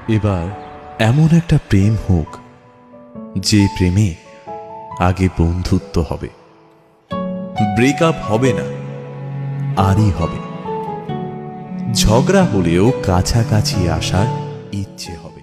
এবার এমন একটা প্রেম হোক যে প্রেমে আগে বন্ধুত্ব হবে, ব্রেকআপ হবে না, আরই হবে। ঝগড়া হলেও কাছাকাছি আসার ইচ্ছে হবে।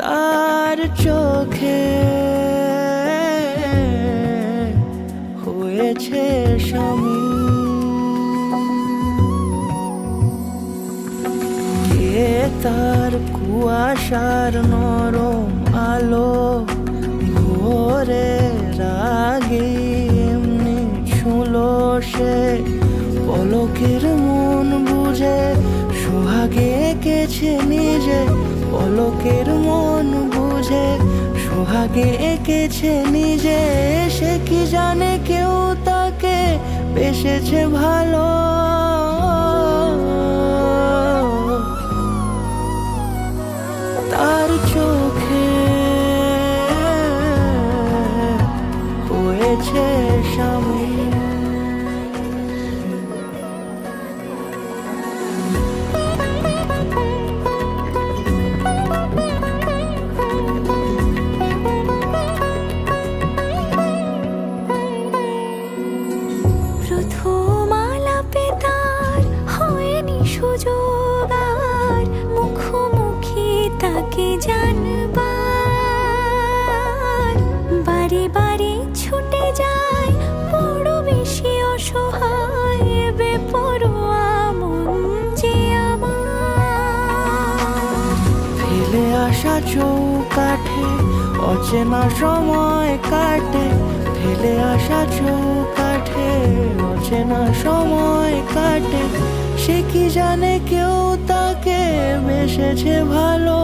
তার চোখে হয়েছে স্বামী, কে তার কুয়াশার নরম আলো ভোরে রাগে এমনি ছুলো সে, পলকের মন বুঝে সোহাগে এঁকেছে নিজে, পলকের মন বুঝে সোহাগে এঁকেছে নিজে। সে কি জানে কেউ তাকে বেসেছে ভালো, তার চোখে হয়েছে স্বামী। প্রথম আলাপে তার হয়নি সুযোগ আর মুখোমুখি তাকে জানবার, বারে বারে ছুটে যায় বড় বেশি অসহায় বেপরোয়া মন যে আমার। ফেলে আসা চৌকাঠে অচেনা সময় কাটে, ফেলে আসা চৌকাঠে অচেনা সময় কাটে। সে কি জানে কেউ তাকে বেসেছে ভালো,